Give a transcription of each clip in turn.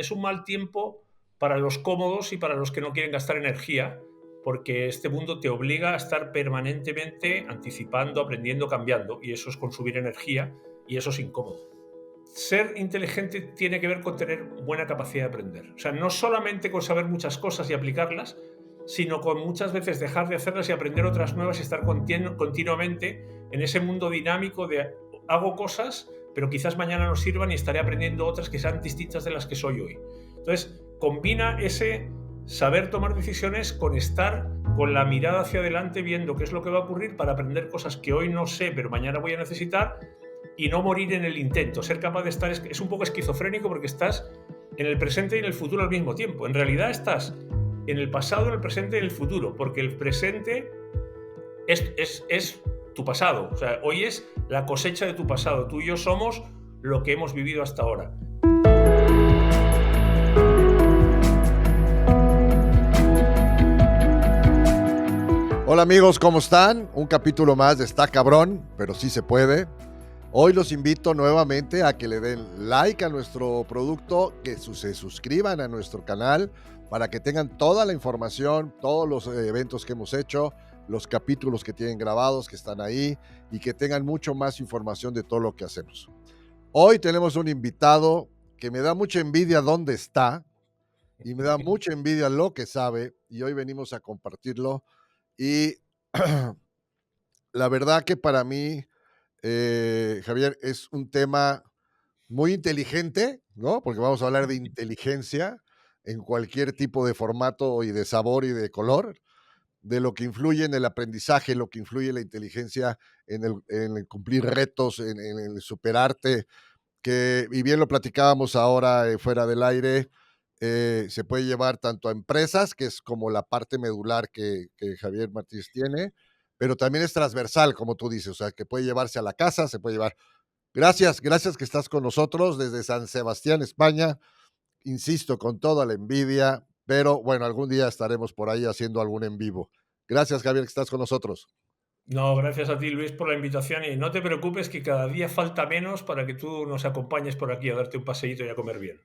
es un mal tiempo para los cómodos y para los que no quieren gastar energía, porque este mundo te obliga a estar permanentemente anticipando, aprendiendo, cambiando, y eso es consumir energía y eso es incómodo. Ser inteligente tiene que ver con tener buena capacidad de aprender. O sea, no solamente con saber muchas cosas y aplicarlas, sino con muchas veces dejar de hacerlas y aprender otras nuevas y estar continuamente en ese mundo dinámico de hago cosas, pero quizás mañana no sirvan y estaré aprendiendo otras que sean distintas de las que soy hoy. Entonces, combina ese saber tomar decisiones con estar con la mirada hacia adelante viendo qué es lo que va a ocurrir para aprender cosas que hoy no sé, pero mañana voy a necesitar, y no morir en el intento. Ser capaz de estar es un poco esquizofrénico porque estás en el presente y en el futuro al mismo tiempo. En realidad estás en el pasado, en el presente y en el futuro, porque el presente es tu pasado. O sea, hoy es la cosecha de tu pasado. Tú y yo somos lo que hemos vivido hasta ahora. Hola amigos, ¿cómo están? Un capítulo más de Está Cabrón, pero sí se puede. Hoy los invito nuevamente a que le den like a nuestro producto, que se suscriban a nuestro canal para que tengan toda la información, todos los eventos que hemos hecho, los capítulos que tienen grabados, que están ahí, y que tengan mucho más información de todo lo que hacemos. Hoy tenemos un invitado que me da mucha envidia dónde está y me da mucha envidia lo que sabe, y hoy venimos a compartirlo. Y la verdad que para mí, Javier, es un tema muy inteligente, ¿no? Porque vamos a hablar de inteligencia en cualquier tipo de formato y de sabor y de color, de lo que influye en el aprendizaje, lo que influye en la inteligencia, en el cumplir retos, en el superarte, y bien lo platicábamos ahora fuera del aire, se puede llevar tanto a empresas, que es como la parte medular que Javier Martínez tiene, pero también es transversal, como tú dices, o sea, que puede llevarse a la casa, se puede llevar. Gracias que estás con nosotros desde San Sebastián, España. Insisto, con toda la envidia, pero bueno, algún día estaremos por ahí haciendo algún en vivo. Gracias, Javier, que estás con nosotros. No, gracias a ti, Luis, por la invitación, y no te preocupes que cada día falta menos para que tú nos acompañes por aquí a darte un paseíto y a comer bien.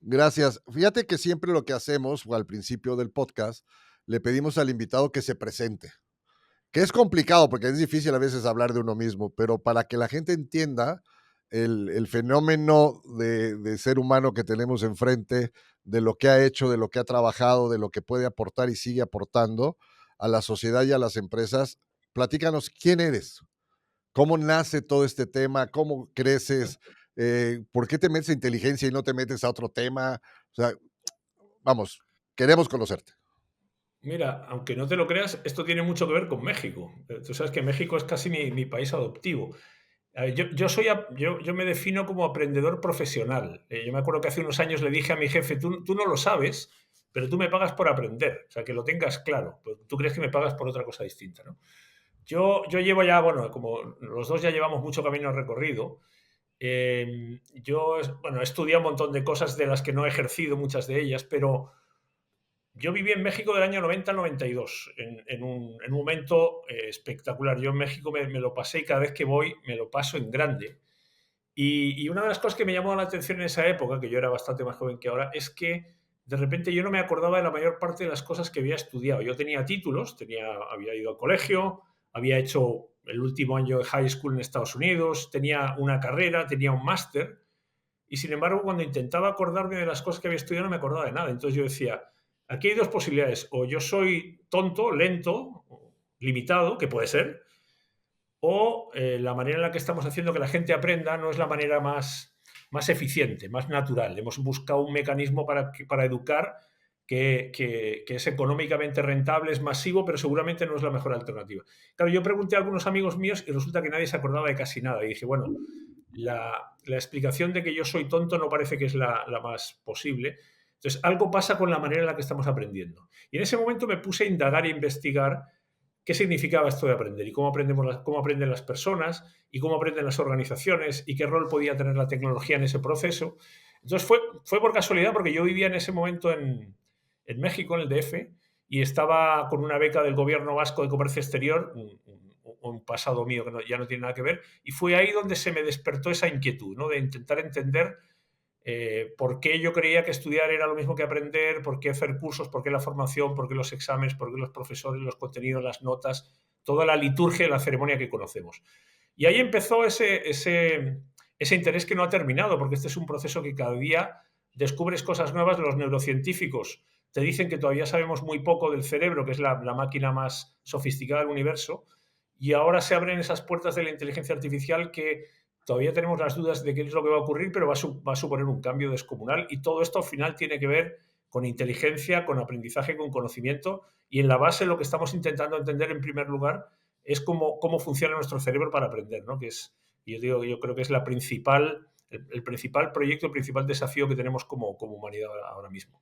Gracias. Fíjate que siempre lo que hacemos, o al principio del podcast, le pedimos al invitado que se presente, que es complicado porque es difícil a veces hablar de uno mismo, pero para que la gente entienda el fenómeno de ser humano que tenemos enfrente, de lo que ha hecho, de lo que ha trabajado, de lo que puede aportar y sigue aportando a la sociedad y a las empresas, platícanos quién eres, cómo nace todo este tema, cómo creces, por qué te metes a inteligencia y no te metes a otro tema. O sea, vamos, queremos conocerte. Mira, aunque no te lo creas, esto tiene mucho que ver con México. Tú sabes que México es casi mi país adoptivo. Yo me defino como aprendedor profesional. Yo me acuerdo que hace unos años le dije a mi jefe, tú no lo sabes, pero tú me pagas por aprender. O sea, que lo tengas claro. Pues tú crees que me pagas por otra cosa distinta, ¿no? Yo llevo ya, bueno, como los dos ya llevamos mucho camino recorrido. Bueno, he estudiado un montón de cosas de las que no he ejercido, muchas de ellas, pero yo viví en México del año 90 al 92, en un momento espectacular. Yo en México me lo pasé, y cada vez que voy me lo paso en grande. Y una de las cosas que me llamó la atención en esa época, que yo era bastante más joven que ahora, es que de repente yo no me acordaba de la mayor parte de las cosas que había estudiado. Yo tenía títulos, había ido al colegio, había hecho el último año de high school en Estados Unidos, tenía una carrera, tenía un máster, y sin embargo cuando intentaba acordarme de las cosas que había estudiado no me acordaba de nada. Entonces yo decía, aquí hay dos posibilidades: o yo soy tonto, lento, limitado, que puede ser, o la manera en la que estamos haciendo que la gente aprenda no es la manera más eficiente, más natural. Hemos buscado un mecanismo para educar que es económicamente rentable, es masivo, pero seguramente no es la mejor alternativa. Claro, yo pregunté a algunos amigos míos y resulta que nadie se acordaba de casi nada. Y dije, bueno, la explicación de que yo soy tonto no parece que es la más posible. Entonces, algo pasa con la manera en la que estamos aprendiendo. Y en ese momento me puse a indagar e investigar qué significaba esto de aprender y cómo aprenden las personas y cómo aprenden las organizaciones y qué rol podía tener la tecnología en ese proceso. Entonces fue por casualidad, porque yo vivía en ese momento en México, en el DF, y estaba con una beca del gobierno vasco de comercio exterior, un pasado mío que ya no tiene nada que ver, y fue ahí donde se me despertó esa inquietud, ¿no? De intentar entender por qué yo creía que estudiar era lo mismo que aprender, por qué hacer cursos, por qué la formación, por qué los exámenes, por qué los profesores, los contenidos, las notas, toda la liturgia y la ceremonia que conocemos. Y ahí empezó ese interés que no ha terminado, porque este es un proceso que cada día descubres cosas nuevas. Los neurocientíficos te dicen que todavía sabemos muy poco del cerebro, que es la máquina más sofisticada del universo, y ahora se abren esas puertas de la inteligencia artificial que todavía tenemos las dudas de qué es lo que va a ocurrir, pero va a suponer un cambio descomunal, y todo esto al final tiene que ver con inteligencia, con aprendizaje, con conocimiento, y en la base lo que estamos intentando entender en primer lugar es cómo funciona nuestro cerebro para aprender, ¿no? Que es, yo creo que es el principal proyecto, el principal desafío que tenemos como humanidad ahora mismo.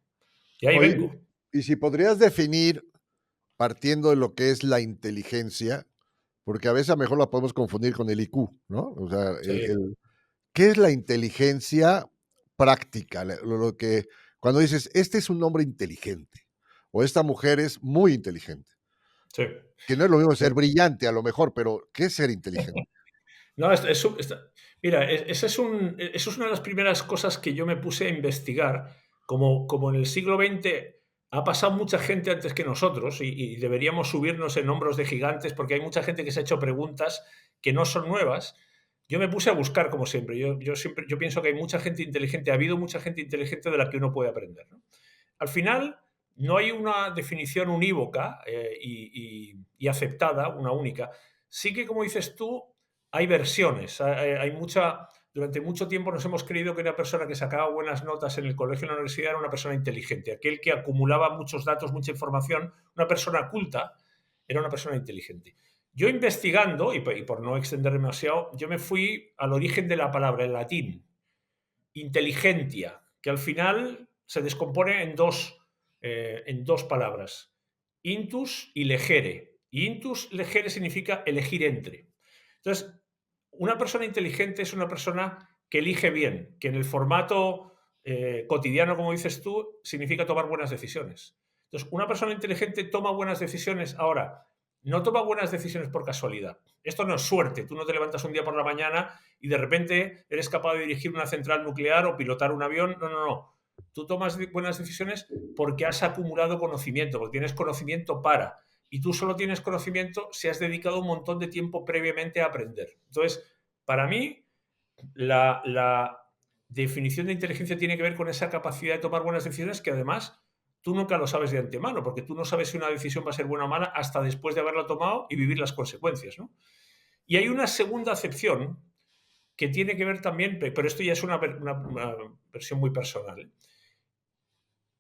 Y ahí Oye, vengo. y si podrías definir, partiendo de lo que es la inteligencia, porque a veces a lo mejor la podemos confundir con el IQ, ¿no? O sea, Sí, ¿qué es la inteligencia práctica? Lo que cuando dices, este es un hombre inteligente o esta mujer es muy inteligente, sí. que no es lo mismo ser brillante a lo mejor, pero ¿qué es ser inteligente? No, mira, eso es una de las primeras cosas que yo me puse a investigar. Como en el siglo XX ha pasado mucha gente antes que nosotros y deberíamos subirnos en hombros de gigantes porque hay mucha gente que se ha hecho preguntas que no son nuevas. Yo me puse a buscar, como siempre. Yo pienso que hay mucha gente inteligente, ha habido mucha gente inteligente de la que uno puede aprender, ¿no? Al final, no hay una definición unívoca y aceptada, una única. Sí que, como dices tú, hay versiones. Durante mucho tiempo nos hemos creído que una persona que sacaba buenas notas en el colegio o en la universidad era una persona inteligente. Aquel que acumulaba muchos datos, mucha información, una persona culta, era una persona inteligente. Yo investigando, y por no extender demasiado, yo me fui al origen de la palabra, en latín, inteligentia, que al final se descompone en dos palabras, intus y legere. Y intus legere significa elegir entre. Entonces, una persona inteligente es una persona que elige bien, que en el formato cotidiano, como dices tú, significa tomar buenas decisiones. Entonces, una persona inteligente toma buenas decisiones. Ahora, no toma buenas decisiones por casualidad. Esto no es suerte. Tú no te levantas un día por la mañana y de repente eres capaz de dirigir una central nuclear o pilotar un avión. No, no, no. Tú tomas buenas decisiones porque has acumulado conocimiento, porque tienes conocimiento para. Y tú solo tienes conocimiento si has dedicado un montón de tiempo previamente a aprender. Entonces, para mí, la definición de inteligencia tiene que ver con esa capacidad de tomar buenas decisiones que además tú nunca lo sabes de antemano, porque tú no sabes si una decisión va a ser buena o mala hasta después de haberla tomado y vivir las consecuencias, ¿no? Y hay una segunda acepción que tiene que ver también, pero esto ya es una versión muy personal.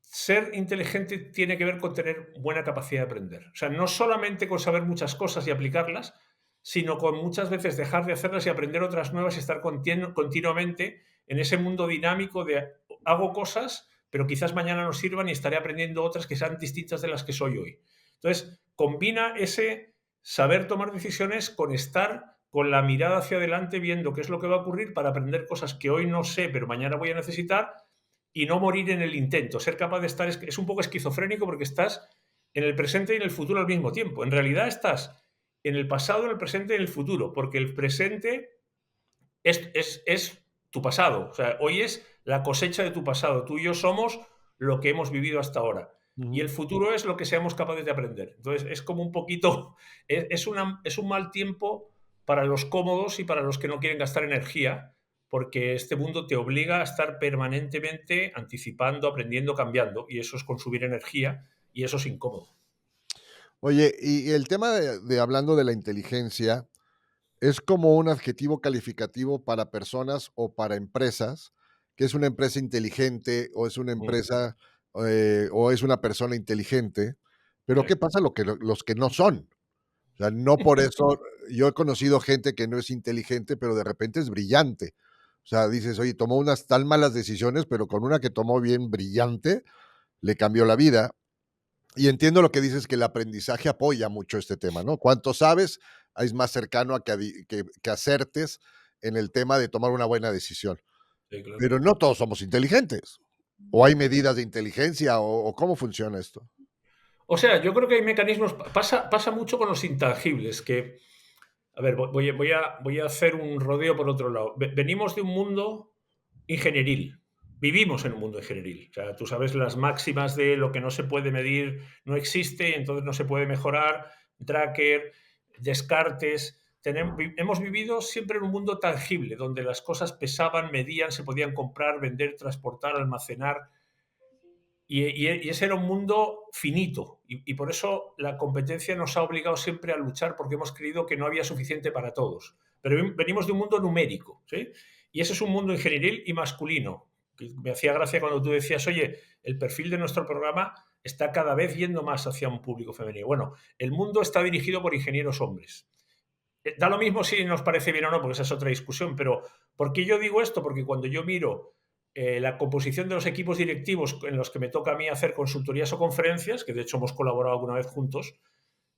Ser inteligente tiene que ver con tener buena capacidad de aprender. O sea, no solamente con saber muchas cosas y aplicarlas, sino con muchas veces dejar de hacerlas y aprender otras nuevas y estar continuamente en ese mundo dinámico de hago cosas, pero quizás mañana no sirvan y estaré aprendiendo otras que sean distintas de las que soy hoy. Entonces, combina ese saber tomar decisiones con estar con la mirada hacia adelante viendo qué es lo que va a ocurrir para aprender cosas que hoy no sé, pero mañana voy a necesitar y no morir en el intento. Ser capaz de estar es un poco esquizofrénico porque estás en el presente y en el futuro al mismo tiempo. En realidad estás en el pasado, en el presente y en el futuro, porque el presente es tu pasado. O sea, hoy es la cosecha de tu pasado. Tú y yo somos lo que hemos vivido hasta ahora. Y Ujú. el futuro es lo que seamos capaces de aprender. Entonces, es como un poquito, es un mal tiempo para los cómodos y para los que no quieren gastar energía, porque este mundo te obliga a estar permanentemente anticipando, aprendiendo, cambiando, y eso es consumir energía y eso es incómodo. Oye, y el tema de hablando de la inteligencia, ¿es como un adjetivo calificativo para personas o para empresas? ¿Que es una empresa inteligente o es una Mm, empresa, o es una persona inteligente? Pero, ¿qué sí. pasa los que no son? O sea, no por eso yo he conocido gente que no es inteligente, pero de repente es brillante. O sea, dices: "Oye, tomó unas tan malas decisiones, pero con una que tomó bien brillante, le cambió la vida". Y entiendo lo que dices, que el aprendizaje apoya mucho este tema, ¿no? Cuanto sabes, es más cercano a que acertes en el tema de tomar una buena decisión. Sí, claro. Pero no todos somos inteligentes. ¿O hay medidas de inteligencia o cómo funciona esto? O sea, yo creo que hay mecanismos, pasa mucho con los intangibles, que, a ver, voy a hacer un rodeo por otro lado. Venimos de un mundo ingenieril. vivimos en un mundo ingenieril. O sea, tú sabes las máximas de lo que no se puede medir no existe, entonces no se puede mejorar, Drucker, Descartes. Hemos vivido siempre en un mundo tangible, donde las cosas pesaban, medían, se podían comprar, vender, transportar, almacenar. Y ese era un mundo finito. Y por eso la competencia nos ha obligado siempre a luchar porque hemos creído que no había suficiente para todos. Pero venimos de un mundo numérico, ¿sí? Y ese es un mundo ingenieril y masculino. Me hacía gracia cuando tú decías, oye, el perfil de nuestro programa está cada vez yendo más hacia un público femenino. Bueno, el mundo está dirigido por ingenieros hombres. Da lo mismo si nos parece bien o no, porque esa es otra discusión, pero ¿por qué yo digo esto? Porque cuando yo miro la composición de los equipos directivos en los que me toca a mí hacer consultorías o conferencias, que de hecho hemos colaborado alguna vez juntos,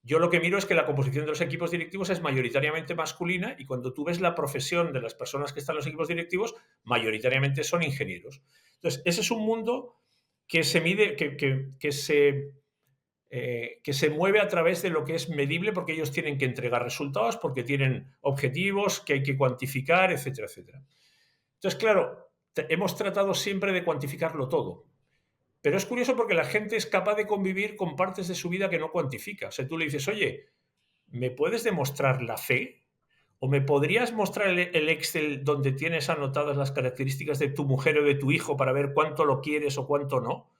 yo lo que miro es que la composición de los equipos directivos es mayoritariamente masculina y cuando tú ves la profesión de las personas que están en los equipos directivos, mayoritariamente son ingenieros. Entonces, ese es un mundo que se mide, que se mueve a través de lo que es medible porque ellos tienen que entregar resultados, porque tienen objetivos que hay que cuantificar, etcétera, etcétera. Entonces, claro, hemos tratado siempre de cuantificarlo todo. Pero es curioso porque la gente es capaz de convivir con partes de su vida que no cuantifica. O sea, tú le dices, oye, ¿me puedes demostrar la fe? ¿O me podrías mostrar el Excel donde tienes anotadas las características de tu mujer o de tu hijo para ver cuánto lo quieres o cuánto no?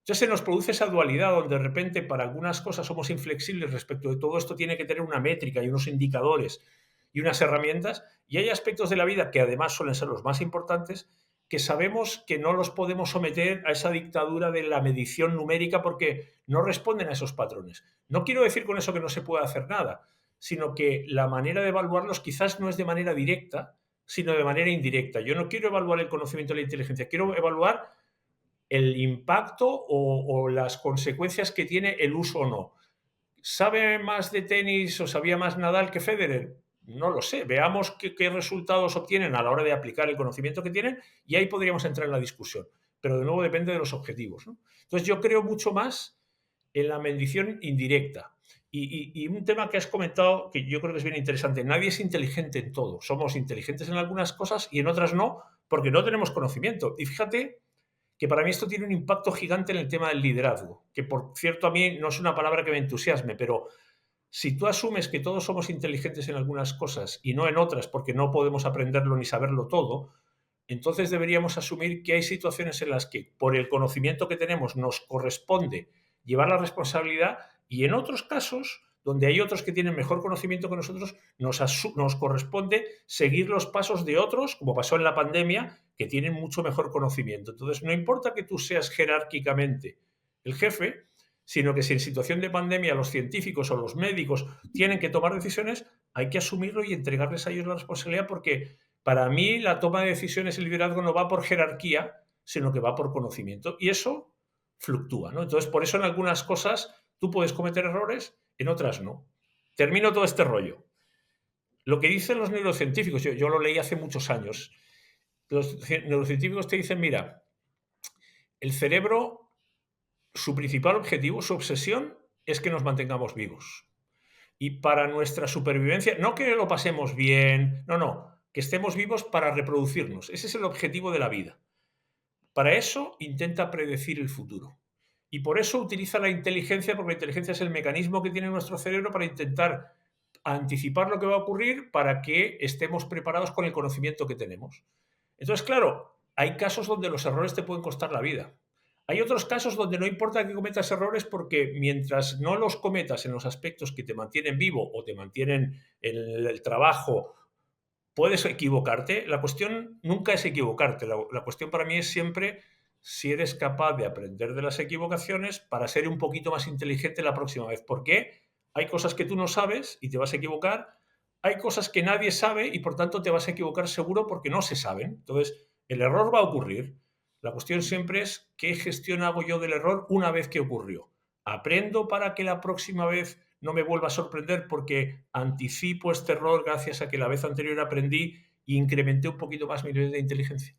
Entonces se nos produce esa dualidad donde de repente para algunas cosas somos inflexibles respecto de todo esto tiene que tener una métrica y unos indicadores y unas herramientas y hay aspectos de la vida que además suelen ser los más importantes que sabemos que no los podemos someter a esa dictadura de la medición numérica porque no responden a esos patrones. No quiero decir con eso que no se pueda hacer nada, sino que la manera de evaluarlos quizás no es de manera directa, sino de manera indirecta. Yo no quiero evaluar el conocimiento de la inteligencia, quiero evaluar el impacto o las consecuencias que tiene el uso o no. ¿Sabe más de tenis o sabía más Nadal que Federer? No lo sé. Veamos qué resultados obtienen a la hora de aplicar el conocimiento que tienen y ahí podríamos entrar en la discusión. Pero de nuevo depende de los objetivos, ¿no? Entonces yo creo mucho más en la medición indirecta. Y un tema que has comentado que yo creo que es bien interesante. Nadie es inteligente en todo. Somos inteligentes en algunas cosas y en otras no, porque no tenemos conocimiento. Y fíjate que para mí esto tiene un impacto gigante en el tema del liderazgo, que por cierto a mí no es una palabra que me entusiasme, pero si tú asumes que todos somos inteligentes en algunas cosas y no en otras porque no podemos aprenderlo ni saberlo todo, entonces deberíamos asumir que hay situaciones en las que por el conocimiento que tenemos nos corresponde llevar la responsabilidad y en otros casos, donde hay otros que tienen mejor conocimiento que nosotros, nos corresponde seguir los pasos de otros, como pasó en la pandemia, que tienen mucho mejor conocimiento. Entonces, no importa que tú seas jerárquicamente el jefe, sino que si en situación de pandemia los científicos o los médicos tienen que tomar decisiones, hay que asumirlo y entregarles a ellos la responsabilidad porque para mí la toma de decisiones y el liderazgo no va por jerarquía, sino que va por conocimiento. Y eso fluctúa, ¿no? Entonces, por eso en algunas cosas tú puedes cometer errores, en otras no. Termino todo este rollo. Lo que dicen los neurocientíficos, yo lo leí hace muchos años, los neurocientíficos te dicen, mira, el cerebro, su principal objetivo, su obsesión, es que nos mantengamos vivos. Y para nuestra supervivencia, no que lo pasemos bien, no, que estemos vivos para reproducirnos. Ese es el objetivo de la vida. Para eso intenta predecir el futuro. Y por eso utiliza la inteligencia, porque la inteligencia es el mecanismo que tiene nuestro cerebro para intentar anticipar lo que va a ocurrir para que estemos preparados con el conocimiento que tenemos. Entonces, claro, hay casos donde los errores te pueden costar la vida. Hay otros casos donde no importa que cometas errores porque mientras no los cometas en los aspectos que te mantienen vivo o te mantienen en el trabajo, puedes equivocarte. La cuestión nunca es equivocarte. La cuestión para mí es siempre si eres capaz de aprender de las equivocaciones para ser un poquito más inteligente la próxima vez. ¿Por qué? Hay cosas que tú no sabes y te vas a equivocar. Hay cosas que nadie sabe y por tanto te vas a equivocar seguro porque no se saben. Entonces, el error va a ocurrir. La cuestión siempre es qué gestión hago yo del error una vez que ocurrió. ¿Aprendo para que la próxima vez no me vuelva a sorprender porque anticipo este error gracias a que la vez anterior aprendí e incrementé un poquito más mi nivel de inteligencia?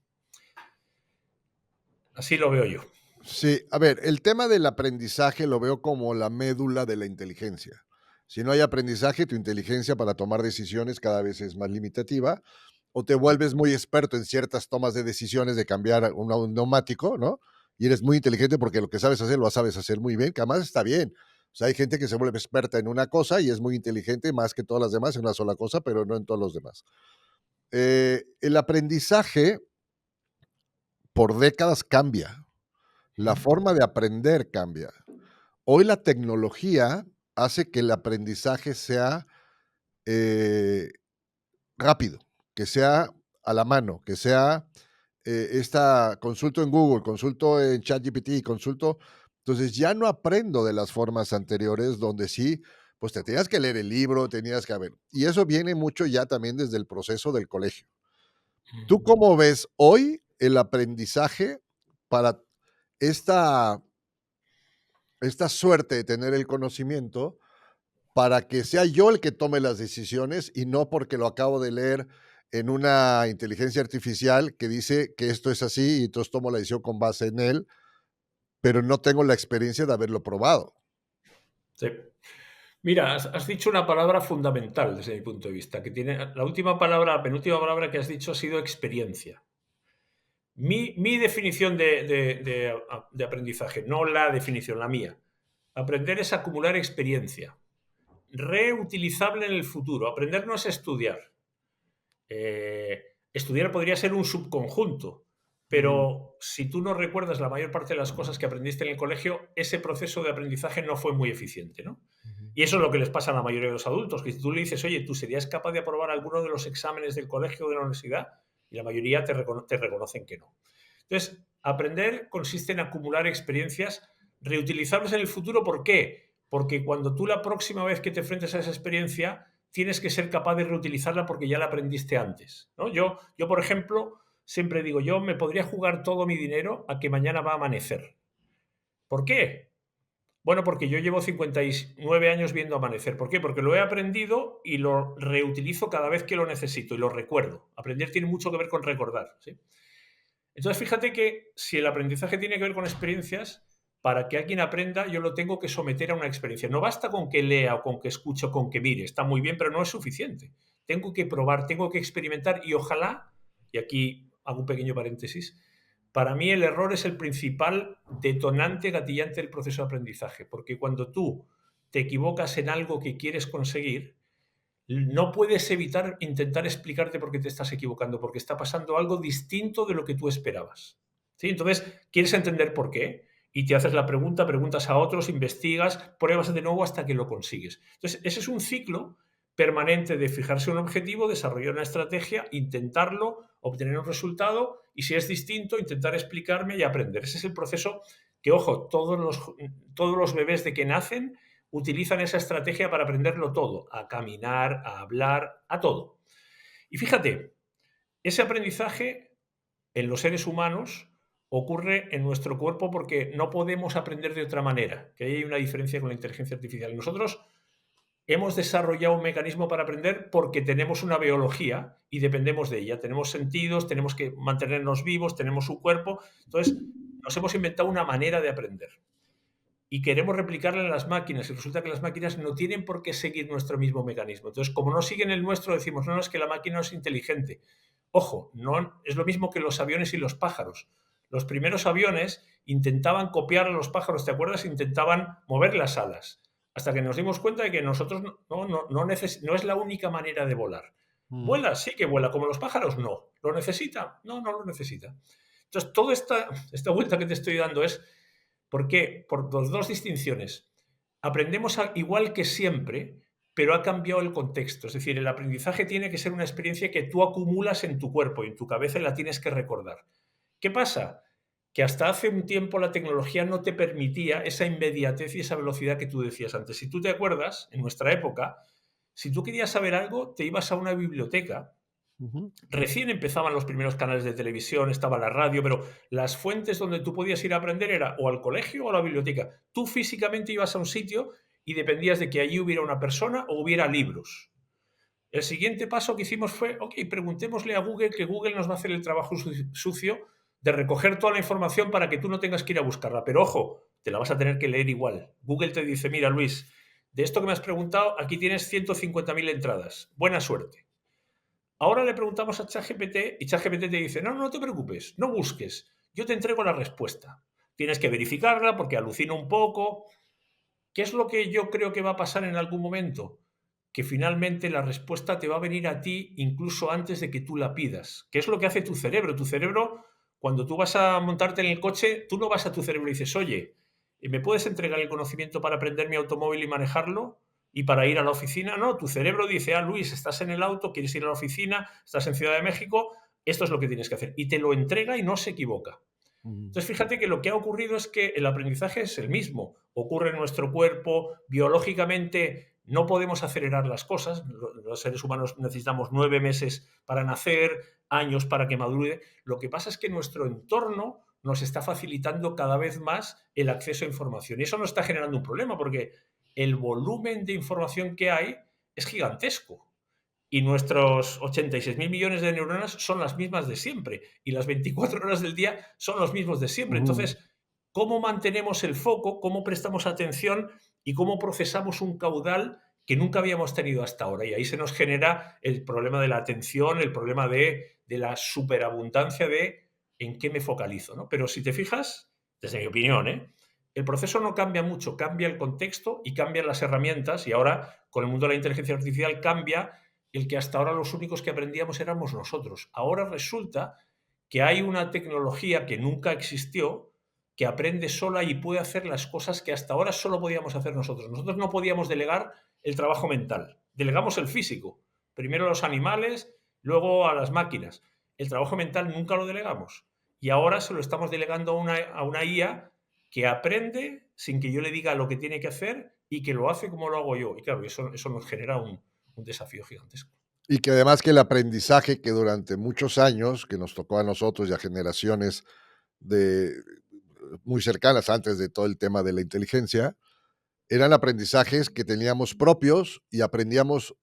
Así lo veo yo. Sí, a ver, el tema del aprendizaje lo veo como la médula de la inteligencia. Si no hay aprendizaje, tu inteligencia para tomar decisiones cada vez es más limitativa o te vuelves muy experto en ciertas tomas de decisiones de cambiar un neumático, ¿no? Y eres muy inteligente porque lo que sabes hacer, lo sabes hacer muy bien, que además está bien. O sea, hay gente que se vuelve experta en una cosa y es muy inteligente más que todas las demás en una sola cosa, pero no en todos los demás. El aprendizaje por décadas cambia. La Ujú. forma de aprender cambia. Hoy la tecnología hace que el aprendizaje sea eh, rápido, que sea a la mano, que sea esta consulto en Google, consulto en ChatGPT, consulto. Entonces ya no aprendo de las formas anteriores donde sí, pues te tenías que leer el libro, tenías que haber. Y eso viene mucho ya también desde el proceso del colegio. ¿Tú Ujú. cómo ves hoy el aprendizaje para esta, esta suerte de tener el conocimiento para que sea yo el que tome las decisiones y no porque lo acabo de leer en una inteligencia artificial que dice que esto es así y entonces tomo la decisión con base en él, pero no tengo la experiencia de haberlo probado? Sí. Mira, has dicho una palabra fundamental desde mi punto de vista, que tiene la última palabra, la penúltima palabra que has dicho ha sido experiencia. Mi definición de aprendizaje, no la definición, la mía. Aprender es acumular experiencia, reutilizable en el futuro. Aprender no es estudiar. Estudiar podría ser un subconjunto, Mm, pero si tú no recuerdas la mayor parte de las cosas que aprendiste en el colegio, ese proceso de aprendizaje no fue muy eficiente, ¿no? ujú. Y eso es lo que les pasa a la mayoría de los adultos, que si tú le dices, oye, ¿tú serías capaz de aprobar alguno de los exámenes del colegio o de la universidad? Y la mayoría te reconocen que no. Entonces, aprender consiste en acumular experiencias reutilizables en el futuro. ¿Por qué? Porque cuando tú la próxima vez que te enfrentes a esa experiencia, tienes que ser capaz de reutilizarla porque ya la aprendiste antes, ¿no? Yo, por ejemplo, siempre digo, yo me podría jugar todo mi dinero a que mañana va a amanecer. ¿Por qué? Bueno, porque yo llevo 59 años viendo amanecer. ¿Por qué? Porque lo he aprendido y lo reutilizo cada vez que lo necesito y lo recuerdo. Aprender tiene mucho que ver con recordar, ¿sí? Entonces, fíjate que si el aprendizaje tiene que ver con experiencias, para que alguien aprenda, yo lo tengo que someter a una experiencia. No basta con que lea o con que escuche o con que mire, está muy bien, pero no es suficiente. Tengo que probar, tengo que experimentar y ojalá, y aquí hago un pequeño paréntesis, para mí el error es el principal detonante gatillante del proceso de aprendizaje, porque cuando tú te equivocas en algo que quieres conseguir, no puedes evitar intentar explicarte por qué te estás equivocando, porque está pasando algo distinto de lo que tú esperabas. ¿Sí? Entonces, quieres entender por qué y te haces la pregunta, preguntas a otros, investigas, pruebas de nuevo hasta que lo consigues. Entonces, ese es un ciclo permanente de fijarse un objetivo, desarrollar una estrategia, intentarlo, obtener un resultado y si es distinto, intentar explicarme y aprender. Ese es el proceso que, ojo, todos los bebés de que nacen utilizan esa estrategia para aprenderlo todo, a caminar, a hablar, a todo. Y fíjate, ese aprendizaje en los seres humanos ocurre en nuestro cuerpo porque no podemos aprender de otra manera, que ahí hay una diferencia con la inteligencia artificial. Nosotros hemos desarrollado un mecanismo para aprender porque tenemos una biología y dependemos de ella. Tenemos sentidos, tenemos que mantenernos vivos, tenemos un cuerpo. Entonces, nos hemos inventado una manera de aprender y queremos replicarla en las máquinas y resulta que las máquinas no tienen por qué seguir nuestro mismo mecanismo. Entonces, como no siguen el nuestro, decimos, no, no, es que la máquina no es inteligente. Ojo, no es lo mismo que los aviones y los pájaros. Los primeros aviones intentaban copiar a los pájaros, ¿te acuerdas? Intentaban mover las alas, hasta que nos dimos cuenta de que nosotros no es la única manera de volar. Mm. Vuela, sí que vuela, como los pájaros, no. ¿Lo necesita? No, no lo necesita. Entonces, toda esta vuelta que te estoy dando es ¿por qué? Por dos distinciones. Aprendemos igual que siempre, pero ha cambiado el contexto. Es decir, el aprendizaje tiene que ser una experiencia que tú acumulas en tu cuerpo y en tu cabeza y la tienes que recordar. ¿Qué pasa? Que hasta hace un tiempo la tecnología no te permitía esa inmediatez y esa velocidad que tú decías antes. Si tú te acuerdas, en nuestra época, si tú querías saber algo, te ibas a una biblioteca. Ujú. Recién empezaban los primeros canales de televisión, estaba la radio, pero las fuentes donde tú podías ir a aprender era o al colegio o a la biblioteca. Tú físicamente ibas a un sitio y dependías de que allí hubiera una persona o hubiera libros. El siguiente paso que hicimos fue, ok, preguntémosle a Google que Google nos va a hacer el trabajo sucio de recoger toda la información para que tú no tengas que ir a buscarla. Pero ojo, te la vas a tener que leer igual. Google te dice, mira Luis, de esto que me has preguntado, aquí tienes 150.000 entradas. Buena suerte. Ahora le preguntamos a ChatGPT y ChatGPT te dice, no, no te preocupes, no busques, yo te entrego la respuesta. Tienes que verificarla porque alucina un poco. ¿Qué es lo que yo creo que va a pasar en algún momento? Que finalmente la respuesta te va a venir a ti incluso antes de que tú la pidas. ¿Qué es lo que hace tu cerebro? Tu cerebro, cuando tú vas a montarte en el coche, tú no vas a tu cerebro y dices, oye, ¿me puedes entregar el conocimiento para aprender mi automóvil y manejarlo? ¿Y para ir a la oficina? No, tu cerebro dice, ah, Luis, estás en el auto, quieres ir a la oficina, estás en Ciudad de México, esto es lo que tienes que hacer. Y te lo entrega y no se equivoca. Ujú, Entonces, fíjate que lo que ha ocurrido es que el aprendizaje es el mismo. Ocurre en nuestro cuerpo, biológicamente no podemos acelerar las cosas. Los seres humanos necesitamos 9 meses para nacer, años para que madure. Lo que pasa es que nuestro entorno nos está facilitando cada vez más el acceso a información. Y eso nos está generando un problema porque el volumen de información que hay es gigantesco y nuestros 86.000 millones de neuronas son las mismas de siempre y las 24 horas del día son los mismos de siempre. ujú, Entonces, ¿cómo mantenemos el foco? ¿Cómo prestamos atención? ¿Y cómo procesamos un caudal que nunca habíamos tenido hasta ahora? Y ahí se nos genera el problema de la atención, el problema de la superabundancia de en qué me focalizo, ¿no? Pero si te fijas, desde mi opinión, el proceso no cambia mucho, cambia el contexto y cambian las herramientas y ahora con el mundo de la inteligencia artificial cambia el que hasta ahora los únicos que aprendíamos éramos nosotros. Ahora resulta que hay una tecnología que nunca existió, que aprende sola y puede hacer las cosas que hasta ahora solo podíamos hacer nosotros. Nosotros no podíamos delegar el trabajo mental, delegamos el físico, primero a los animales, luego a las máquinas. El trabajo mental nunca lo delegamos y ahora se lo estamos delegando a una IA que aprende sin que yo le diga lo que tiene que hacer y que lo hace como lo hago yo. Y claro, eso nos genera un desafío gigantesco. y que además que el aprendizaje que durante muchos años, que nos tocó a nosotros y a generaciones de muy cercanas antes de todo el tema de la inteligencia, eran aprendizajes que teníamos propios y aprendíamos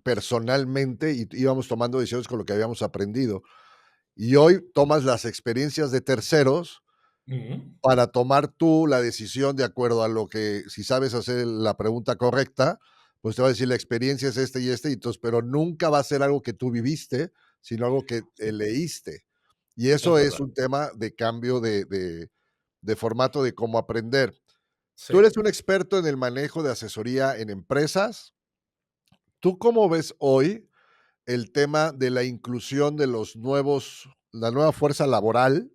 personalmente y íbamos tomando decisiones con lo que habíamos aprendido. Y hoy tomas las experiencias de terceros Ujú. para tomar tú la decisión de acuerdo a lo que, si sabes hacer la pregunta correcta, pues te va a decir la experiencia es este y este, y entonces, pero nunca va a ser algo que tú viviste, sino algo que Sí, leíste. Y es eso es verdad. un tema de cambio de formato de cómo aprender. Tú Sí. eres un experto en el manejo de asesoría en empresas. ¿Tú cómo ves hoy el tema de la inclusión de los nuevos, la nueva fuerza laboral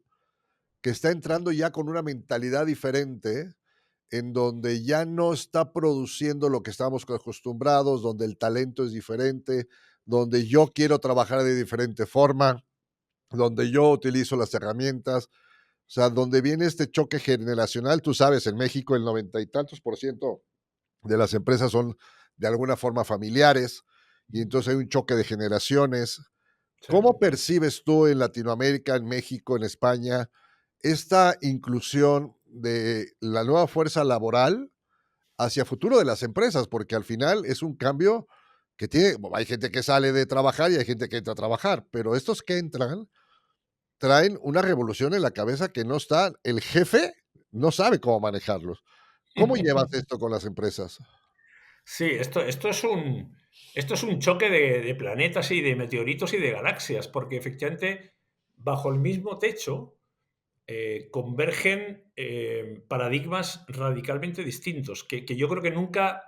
que está entrando ya con una mentalidad diferente, en donde ya no está produciendo lo que estábamos acostumbrados, donde el talento es diferente, donde yo quiero trabajar de diferente forma, donde yo utilizo las herramientas, o sea, donde viene este choque generacional, tú sabes, en México el 90 y tantos por ciento de las empresas son de alguna forma familiares y entonces hay un choque de generaciones. Sí. ¿Cómo percibes tú en Latinoamérica, en México, en España, esta inclusión de la nueva fuerza laboral hacia futuro de las empresas? Porque al final es un cambio que tiene, hay gente que sale de trabajar y hay gente que entra a trabajar, pero estos que entran traen una revolución en la cabeza que no está, el jefe no sabe cómo manejarlos. ¿Cómo llevas esto con las empresas? Sí, esto es un choque de planetas y de meteoritos y de galaxias, porque efectivamente bajo el mismo techo convergen paradigmas radicalmente distintos, que yo creo que nunca.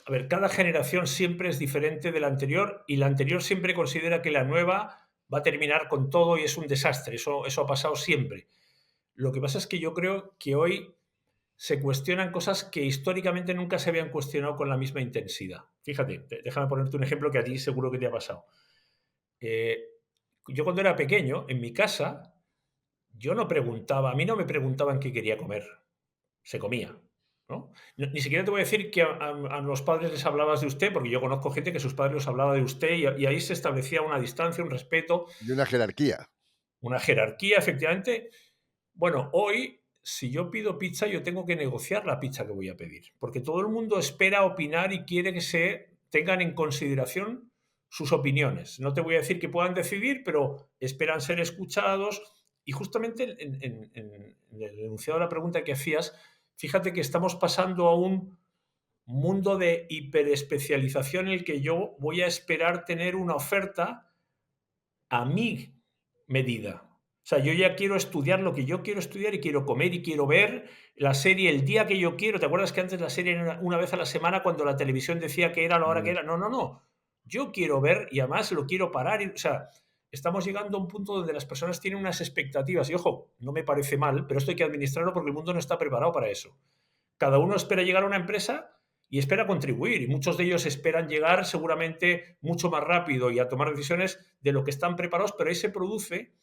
A ver, cada generación siempre es diferente de la anterior y la anterior siempre considera que la nueva va a terminar con todo y es un desastre. Eso ha pasado siempre. Lo que pasa es que yo creo que hoy se cuestionan cosas que históricamente nunca se habían cuestionado con la misma intensidad. Fíjate, déjame ponerte un ejemplo que a ti seguro que te ha pasado. Eh, yo cuando era pequeño, en mi casa, yo no preguntaba, a mí no me preguntaban qué quería comer, se comía. ¿No? Ni siquiera te voy a decir que a los padres les hablabas de usted, porque yo conozco gente que sus padres los hablaba de usted y ahí se establecía una distancia, un respeto, De una jerarquía. una jerarquía, efectivamente. Bueno, hoy, si yo pido pizza, yo tengo que negociar la pizza que voy a pedir, porque todo el mundo espera opinar y quiere que se tengan en consideración sus opiniones. No te voy a decir que puedan decidir, pero esperan ser escuchados. Y justamente en el enunciado de la pregunta que hacías, fíjate que estamos pasando a un mundo de hiperespecialización en el que yo voy a esperar tener una oferta a mi medida. O sea, yo ya quiero estudiar lo que yo quiero estudiar y quiero comer y quiero ver la serie el día que yo quiero. ¿Te acuerdas que antes la serie era una vez a la semana cuando la televisión decía que era a la hora que Mm. era? No, no, no. Yo quiero ver y además lo quiero parar. O sea, estamos llegando a un punto donde las personas tienen unas expectativas. Y ojo, no me parece mal, pero esto hay que administrarlo porque el mundo no está preparado para eso. Cada uno espera llegar a una empresa y espera contribuir, y muchos de ellos esperan llegar seguramente mucho más rápido y a tomar decisiones de lo que están preparados, pero ahí se produce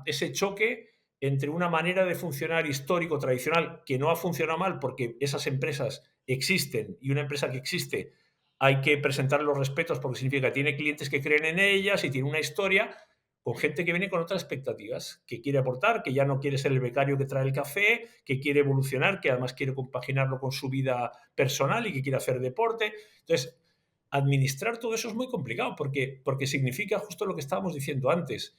ese choque entre una manera de funcionar histórico, tradicional, que no ha funcionado mal porque esas empresas existen y una empresa que existe hay que presentar los respetos porque significa que tiene clientes que creen en ellas y tiene una historia, con gente que viene con otras expectativas, que quiere aportar, que ya no quiere ser el becario que trae el café, que quiere evolucionar, que además quiere compaginarlo con su vida personal y que quiere hacer deporte. Entonces, administrar todo eso es muy complicado porque significa justo lo que estábamos diciendo antes,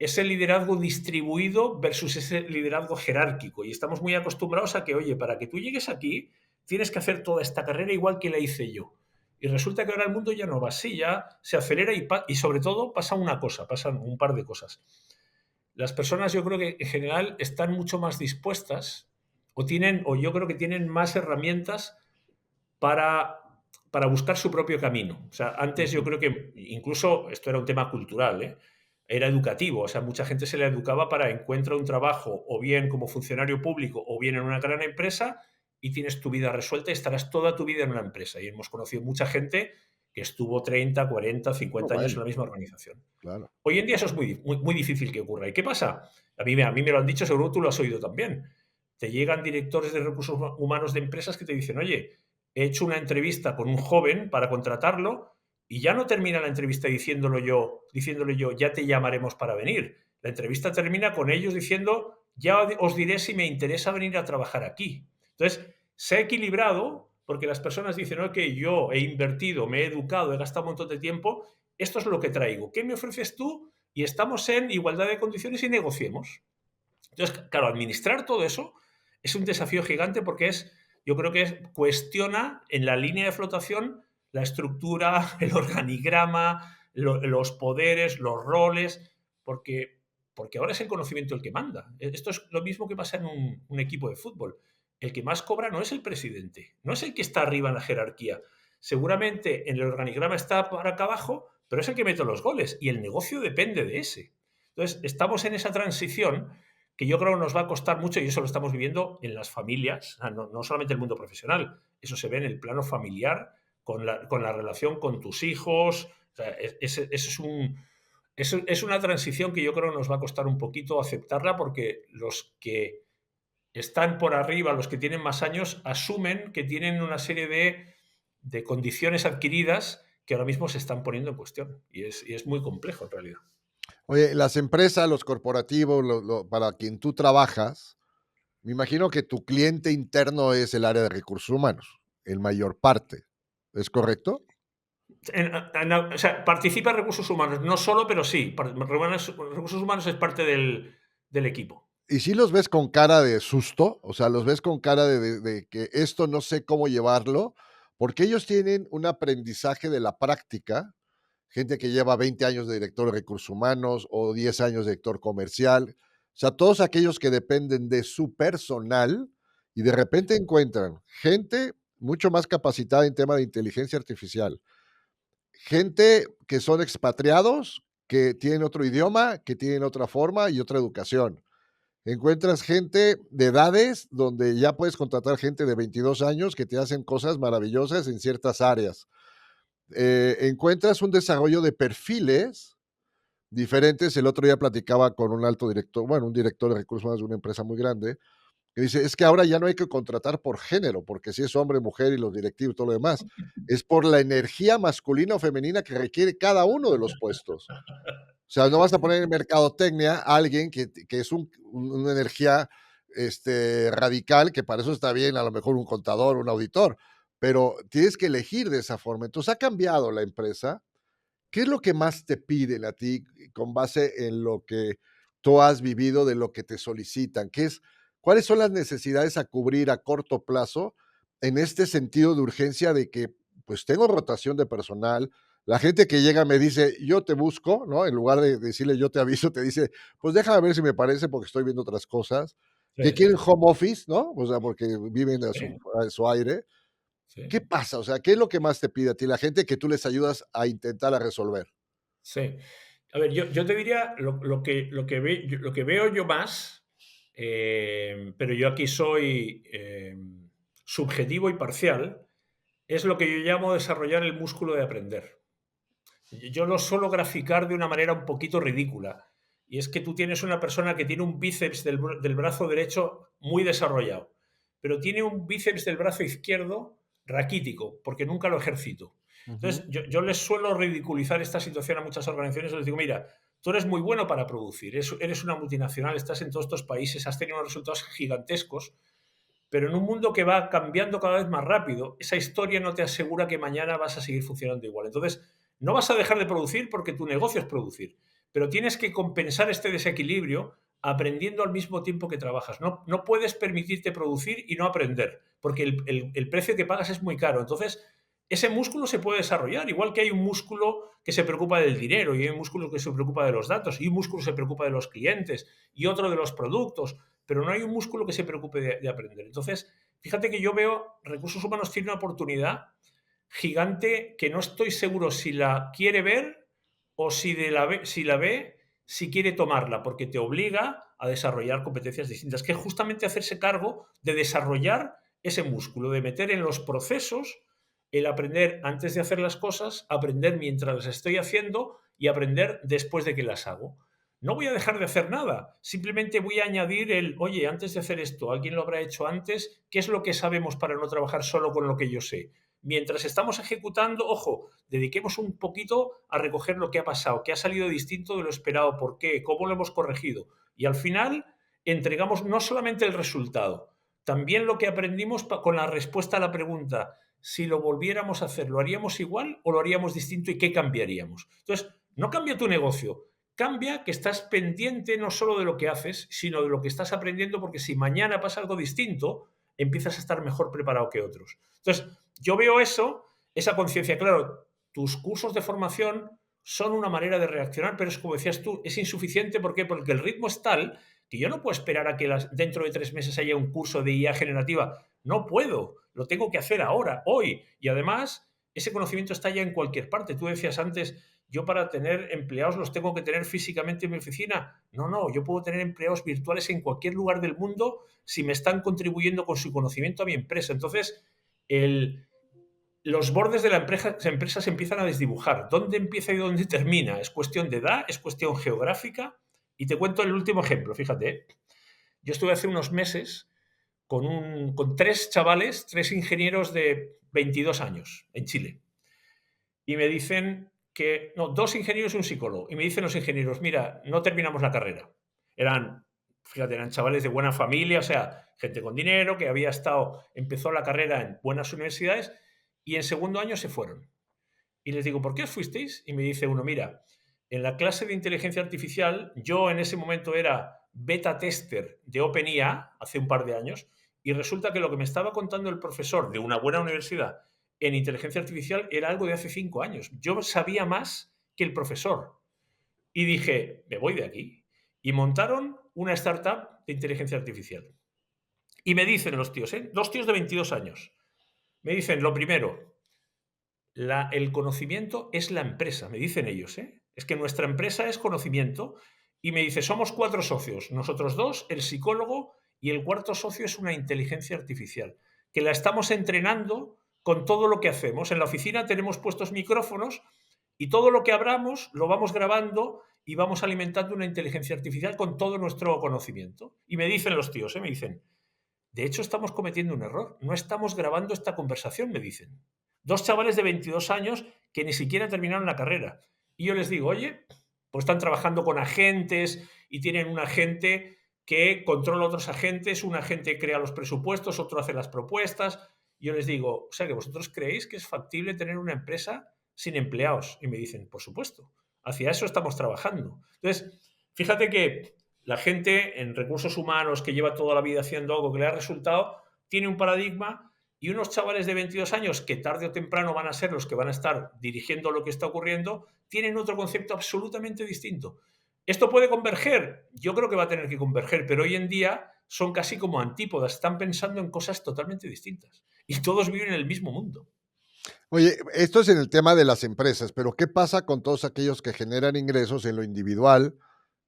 ese liderazgo distribuido versus ese liderazgo jerárquico. Y estamos muy acostumbrados a que, oye, para que tú llegues aquí, tienes que hacer toda esta carrera igual que la hice yo. Y resulta que ahora el mundo ya no va así, ya se acelera y sobre todo pasa una cosa, pasan un par de cosas. Las personas yo creo que en general están mucho más dispuestas o yo creo que tienen más herramientas para, para buscar su propio camino. O sea, antes yo Ujú. creo que incluso esto era un tema cultural, ¿eh? Era educativo, o sea, mucha gente se le educaba para encontrar un trabajo o bien como funcionario público o bien en una gran empresa y tienes tu vida resuelta y estarás toda tu vida en una empresa. Y hemos conocido mucha gente que estuvo 30, 40, No, 50 años en bueno, la misma organización. claro. Hoy en día eso es muy difícil que ocurra. ¿Y qué pasa? A mí me lo han dicho, seguro tú lo has oído también. Te llegan directores de recursos humanos de empresas que te dicen, oye, he hecho una entrevista con un joven para contratarlo y ya no termina la entrevista diciéndole yo, ya te llamaremos para venir. La entrevista termina con ellos diciendo, ya os diré si me interesa venir a trabajar aquí. Entonces, se ha equilibrado porque las personas dicen, ok, yo he invertido, me he educado, he gastado un montón de tiempo, esto es lo que traigo. ¿Qué me ofreces tú? Y estamos en igualdad de condiciones y negociemos. Entonces, claro, administrar todo eso es un desafío gigante porque yo creo que cuestiona en la línea de flotación la estructura, el organigrama, los poderes, los roles, porque ahora es el conocimiento el que manda. Esto es lo mismo que pasa en un equipo de fútbol. El que más cobra no es el presidente, no es el que está arriba en la jerarquía. Seguramente en el organigrama está para acá abajo, pero es el que mete los goles y el negocio depende de ese. Entonces, estamos en esa transición que yo creo que nos va a costar mucho y eso lo estamos viviendo en las familias, o sea, no solamente el mundo profesional, eso se ve en el plano familiar, con la relación con tus hijos. O sea, eso es una transición que yo creo que nos va a costar un poquito aceptarla porque los que están por arriba, los que tienen más años, asumen que tienen una serie de condiciones adquiridas que ahora mismo se están poniendo en cuestión. Y es muy complejo en realidad. Oye, las empresas, los corporativos, para quien tú trabajas, me imagino que tu cliente interno es el área de recursos humanos, en mayor parte, ¿es correcto? O sea, participa en recursos humanos, no solo, pero sí. Recursos humanos es parte del equipo. ¿Y si los ves con cara de susto? O sea, ¿los ves con cara de que esto no sé cómo llevarlo? Porque ellos tienen un aprendizaje de la práctica, gente que lleva 20 años de director de recursos humanos o 10 años de director comercial, o sea, todos aquellos que dependen de su personal y de repente encuentran gente mucho más capacitada en tema de inteligencia artificial, gente que son expatriados, que tienen otro idioma, que tienen otra forma y otra educación. Encuentras gente de edades donde ya puedes contratar gente de 22 años que te hacen cosas maravillosas en ciertas áreas. Encuentras un desarrollo de perfiles diferentes. El otro día platicaba con un alto director, bueno, un director de recursos humanos de una empresa muy grande, que dice, es que ahora ya no hay que contratar por género, porque si es hombre, mujer y los directivos y todo lo demás, es por la energía masculina o femenina que requiere cada uno de los puestos. O sea, no vas a poner en mercadotecnia a alguien que es una energía radical, que para eso está bien, a lo mejor un contador, un auditor, pero tienes que elegir de esa forma. Entonces, ha cambiado la empresa. ¿Qué es lo que más te piden a ti con base en lo que tú has vivido, de lo que te solicitan? ¿Cuáles son las necesidades a cubrir a corto plazo en este sentido de urgencia de que, pues, tengo rotación de personal? La gente que llega me dice: "Yo te busco", ¿no? En lugar de decirle: "Yo te aviso", te dice: "Pues déjame ver si me parece porque estoy viendo otras cosas", que Sí, sí, quieren sí. home office, ¿no? O sea, porque viven Sí, a su aire. ¿Qué sí. pasa? O sea, ¿qué es lo que más te pide a ti la gente que tú les ayudas a intentar a resolver? Sí. A ver, yo te diría lo que veo yo más, pero yo aquí soy subjetivo y parcial, es lo que yo llamo desarrollar el músculo de aprender. Yo lo suelo graficar de una manera un poquito ridícula. Y es que tú tienes una persona que tiene un bíceps del brazo derecho muy desarrollado, pero tiene un bíceps del brazo izquierdo raquítico, porque nunca lo ejercito. Entonces, Ujú, yo les suelo ridiculizar esta situación a muchas organizaciones. Les digo, mira, tú eres muy bueno para producir, eres una multinacional, estás en todos estos países, has tenido unos resultados gigantescos, pero en un mundo que va cambiando cada vez más rápido, esa historia no te asegura que mañana vas a seguir funcionando igual. Entonces, no vas a dejar de producir porque tu negocio es producir, pero tienes que compensar este desequilibrio aprendiendo al mismo tiempo que trabajas. No puedes permitirte producir y no aprender, porque el precio que pagas es muy caro. Entonces, ese músculo se puede desarrollar, igual que hay un músculo que se preocupa del dinero, y hay un músculo que se preocupa de los datos, y un músculo que se preocupa de los clientes, y otro de los productos, pero no hay un músculo que se preocupe de aprender. Entonces, fíjate que yo veo recursos humanos tiene una oportunidad gigante que no estoy seguro si la quiere ver o si la ve, si quiere tomarla, porque te obliga a desarrollar competencias distintas, que es justamente hacerse cargo de desarrollar ese músculo, de meter en los procesos el aprender antes de hacer las cosas, aprender mientras las estoy haciendo y aprender después de que las hago. No voy a dejar de hacer nada, simplemente voy a añadir oye, antes de hacer esto, alguien lo habrá hecho antes, ¿qué es lo que sabemos para no trabajar solo con lo que yo sé? Mientras estamos ejecutando, ojo, dediquemos un poquito a recoger lo que ha pasado, qué ha salido distinto de lo esperado, por qué, cómo lo hemos corregido. Y al final entregamos no solamente el resultado, también lo que aprendimos con la respuesta a la pregunta, si lo volviéramos a hacer, ¿lo haríamos igual o lo haríamos distinto y qué cambiaríamos? Entonces, no cambia tu negocio, cambia que estás pendiente no solo de lo que haces, sino de lo que estás aprendiendo, porque si mañana pasa algo distinto, empiezas a estar mejor preparado que otros. Entonces, yo veo eso, esa conciencia. Claro, tus cursos de formación son una manera de reaccionar, pero es como decías tú, es insuficiente. ¿Por qué? Porque el ritmo es tal que yo no puedo esperar a que dentro de 3 meses haya un curso de IA generativa. No puedo, lo tengo que hacer ahora, hoy. Y además, ese conocimiento está ya en cualquier parte. Tú decías antes, yo para tener empleados los tengo que tener físicamente en mi oficina. No, yo puedo tener empleados virtuales en cualquier lugar del mundo si me están contribuyendo con su conocimiento a mi empresa. Entonces, el, los bordes de la empresa se empiezan a desdibujar. ¿Dónde empieza y dónde termina? Es cuestión de edad, es cuestión geográfica. Y te cuento el último ejemplo, fíjate. Yo estuve hace unos meses con 3 chavales, 3 ingenieros de 22 años en Chile. Y me dicen que, no, 2 ingenieros y un psicólogo. Y me dicen los ingenieros, mira, no terminamos la carrera. Fíjate, eran chavales de buena familia, o sea, gente con dinero, que empezó la carrera en buenas universidades y en segundo año se fueron. Y les digo, ¿por qué os fuisteis? Y me dice uno, mira, en la clase de inteligencia artificial, yo en ese momento era beta tester de OpenIA hace un par de años, y resulta que lo que me estaba contando el profesor de una buena universidad en inteligencia artificial era algo de hace 5 años. Yo sabía más que el profesor. Y dije, me voy de aquí. Y montaron una startup de inteligencia artificial. Y me dicen los tíos, 2 tíos de 22 años, me dicen, lo primero, el conocimiento es la empresa, me dicen ellos, ¿eh? Es que nuestra empresa es conocimiento. Y me dice, somos 4 socios, nosotros dos, el psicólogo, y el cuarto socio es una inteligencia artificial, que la estamos entrenando con todo lo que hacemos. En la oficina tenemos puestos micrófonos y todo lo que hablamos lo vamos grabando y vamos alimentando una inteligencia artificial con todo nuestro conocimiento. Y me dicen los tíos, me dicen, de hecho, estamos cometiendo un error. No estamos grabando esta conversación, me dicen. 2 chavales de 22 años que ni siquiera terminaron la carrera. Y yo les digo, oye, pues están trabajando con agentes y tienen un agente que controla a otros agentes, un agente crea los presupuestos, otro hace las propuestas. Y yo les digo, o sea, que vosotros creéis que es factible tener una empresa sin empleados. Y me dicen, por supuesto, hacia eso estamos trabajando. Entonces, fíjate que la gente en recursos humanos que lleva toda la vida haciendo algo que le ha resultado, tiene un paradigma y unos chavales de 22 años que tarde o temprano van a ser los que van a estar dirigiendo lo que está ocurriendo, tienen otro concepto absolutamente distinto. ¿Esto puede converger? Yo creo que va a tener que converger, pero hoy en día son casi como antípodas, están pensando en cosas totalmente distintas y todos viven en el mismo mundo. Oye, esto es en el tema de las empresas, pero ¿qué pasa con todos aquellos que generan ingresos en lo individual?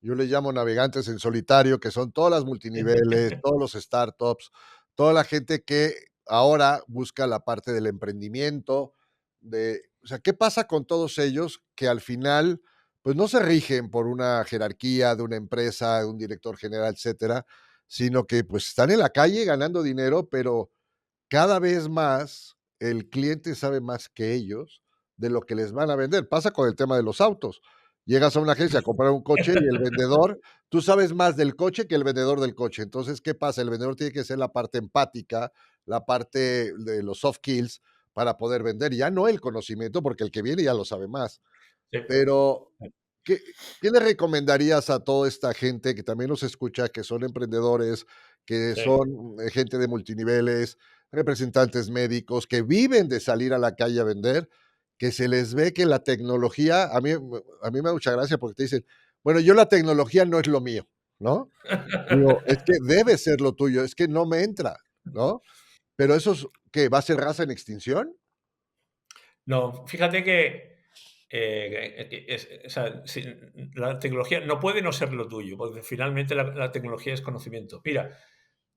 Yo les llamo navegantes en solitario, que son todas las multiniveles, todos los startups, toda la gente que ahora busca la parte del emprendimiento, o sea, ¿qué pasa con todos ellos que al final, pues no se rigen por una jerarquía de una empresa, de un director general, etcétera, sino que pues están en la calle ganando dinero, pero cada vez más el cliente sabe más que ellos de lo que les van a vender. Pasa con el tema de los autos. Llegas a una agencia a comprar un coche y el vendedor, tú sabes más del coche que el vendedor del coche. Entonces, ¿qué pasa? El vendedor tiene que ser la parte empática, la parte de los soft skills para poder vender, ya no el conocimiento, porque el que viene ya lo sabe más. Sí, Pero, ¿qué, qué le recomendarías a toda esta gente que también nos escucha, que son emprendedores, que sí. son gente de multiniveles, representantes médicos, que viven de salir a la calle a vender, que se les ve que la tecnología, a mí me da mucha gracia porque te dicen, bueno, yo la tecnología no es lo mío, ¿no? Digo, es que debe ser lo tuyo, es que no me entra, ¿no? Pero eso es, ¿qué? ¿Va a ser raza en extinción? No, fíjate o sea, la tecnología no puede no ser lo tuyo, porque finalmente la tecnología es conocimiento. Mira,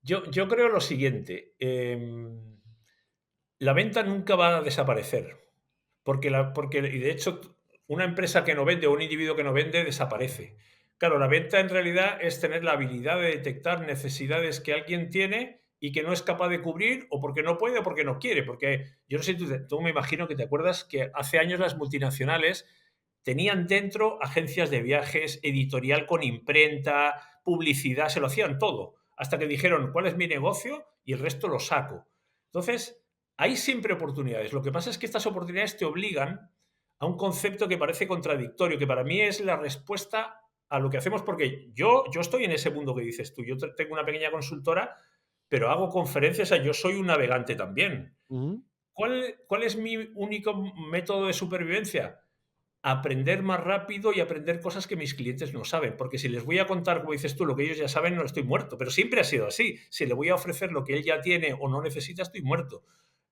yo creo lo siguiente, la venta nunca va a desaparecer, porque y de hecho una empresa que no vende o un individuo que no vende desaparece. Claro, la venta en realidad es tener la habilidad de detectar necesidades que alguien tiene y que no es capaz de cubrir o porque no puede o porque no quiere. Porque yo no sé, tú me imagino que te acuerdas que hace años las multinacionales tenían dentro agencias de viajes, editorial con imprenta, publicidad, se lo hacían todo. Hasta que dijeron, ¿cuál es mi negocio? Y el resto lo saco. Entonces, hay siempre oportunidades. Lo que pasa es que estas oportunidades te obligan a un concepto que parece contradictorio, que para mí es la respuesta a lo que hacemos, porque yo estoy en ese mundo que dices tú. Yo tengo una pequeña consultora, pero hago conferencias, o sea, yo soy un navegante también. Ujú, ¿Cuál es mi único método de supervivencia? Aprender más rápido y aprender cosas que mis clientes no saben, porque si les voy a contar, como dices tú, lo que ellos ya saben, no estoy muerto, pero siempre ha sido así. Si le voy a ofrecer lo que él ya tiene o no necesita, estoy muerto.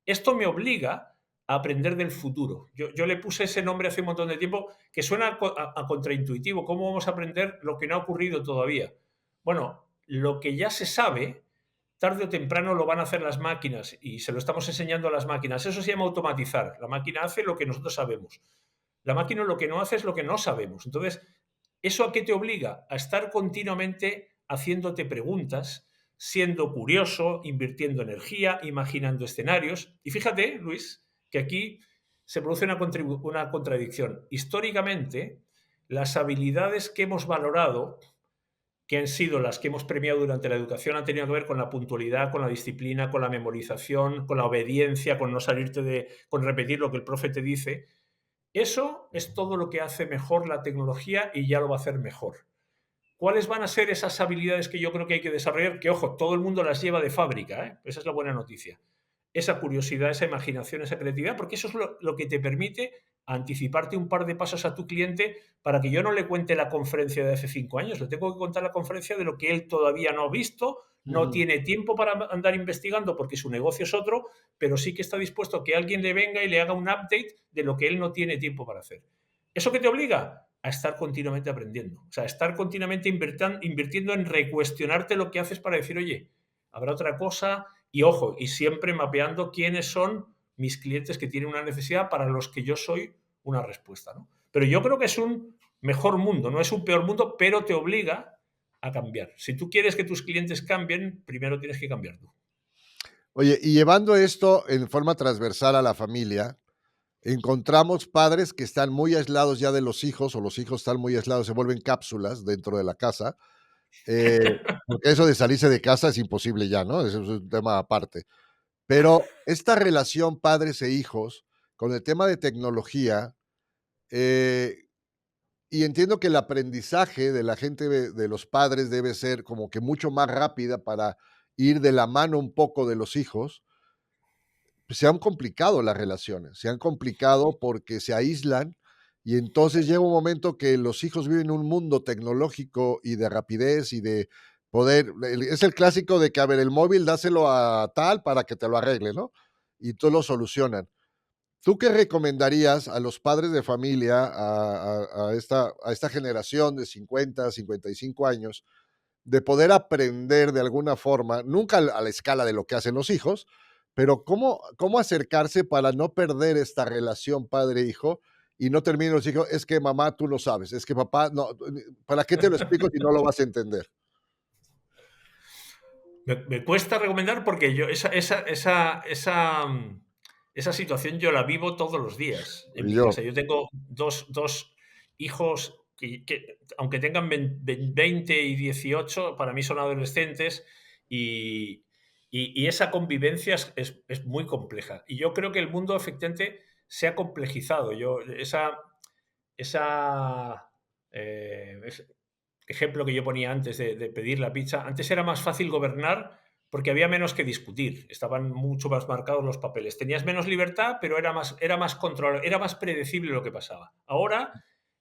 Esto me obliga a aprender del futuro. Yo le puse ese nombre hace un montón de tiempo que suena a contraintuitivo. ¿Cómo vamos a aprender lo que no ha ocurrido todavía? Bueno, lo que ya se sabe, tarde o temprano lo van a hacer las máquinas y se lo estamos enseñando a las máquinas. Eso se llama automatizar. La máquina hace lo que nosotros sabemos. La máquina lo que no hace es lo que no sabemos. Entonces, ¿eso a qué te obliga? A estar continuamente haciéndote preguntas, siendo curioso, invirtiendo energía, imaginando escenarios. Y fíjate, Luis, que aquí se produce una contradicción. Históricamente, las habilidades que hemos valorado, que han sido las que hemos premiado durante la educación, han tenido que ver con la puntualidad, con la disciplina, con la memorización, con la obediencia, con no salirte con repetir lo que el profe te dice. Eso es todo lo que hace mejor la tecnología y ya lo va a hacer mejor. ¿Cuáles van a ser esas habilidades que yo creo que hay que desarrollar? Que, ojo, todo el mundo las lleva de fábrica, ¿eh? Esa es la buena noticia. Esa curiosidad, esa imaginación, esa creatividad, porque eso es lo que te permite anticiparte un par de pasos a tu cliente para que yo no le cuente la conferencia de hace 5 años, le tengo que contar la conferencia de lo que él todavía no ha visto, no ujú. tiene tiempo para andar investigando porque su negocio es otro, pero sí que está dispuesto a que alguien le venga y le haga un update de lo que él no tiene tiempo para hacer. ¿Eso qué te obliga? A estar continuamente aprendiendo. O sea, estar continuamente invirtiendo en recuestionarte lo que haces para decir, oye, habrá otra cosa. Y ojo, y siempre mapeando quiénes son mis clientes que tienen una necesidad para los que yo soy una respuesta, ¿no? Pero yo creo que es un mejor mundo, no es un peor mundo, pero te obliga a cambiar. Si tú quieres que tus clientes cambien, primero tienes que cambiar tú. Oye, y llevando esto en forma transversal a la familia, encontramos padres que están muy aislados ya de los hijos, o los hijos están muy aislados, se vuelven cápsulas dentro de la casa, eh, porque eso de salirse de casa es imposible ya, ¿no? Eso es un tema aparte. Pero esta relación padres e hijos, con el tema de tecnología, eh, y entiendo que el aprendizaje de la gente, de los padres, debe ser como que mucho más rápida para ir de la mano un poco de los hijos. Se han complicado las relaciones, se han complicado porque se aíslan y entonces llega un momento que los hijos viven en un mundo tecnológico y de rapidez y de poder, es el clásico de que, a ver, el móvil dáselo a tal para que te lo arregle, ¿no? Y todo lo solucionan. ¿Tú qué recomendarías a los padres de familia, a esta generación de 50, 55 años, de poder aprender de alguna forma, nunca a la escala de lo que hacen los hijos, pero cómo acercarse para no perder esta relación padre-hijo y no terminen los hijos, es que mamá, tú no sabes, es que papá, no, ¿para qué te lo explico si no lo vas a entender? Me cuesta recomendar porque yo esa situación yo la vivo todos los días en Y mi yo, casa. Yo tengo dos hijos aunque tengan 20 y 18, para mí son adolescentes y, y esa convivencia es muy compleja. Y yo creo que el mundo efectivamente se ha complejizado. Esa ejemplo que yo ponía antes de pedir la pizza, antes era más fácil gobernar porque había menos que discutir, estaban mucho más marcados los papeles. Tenías menos libertad, pero era más control, era más predecible lo que pasaba. Ahora,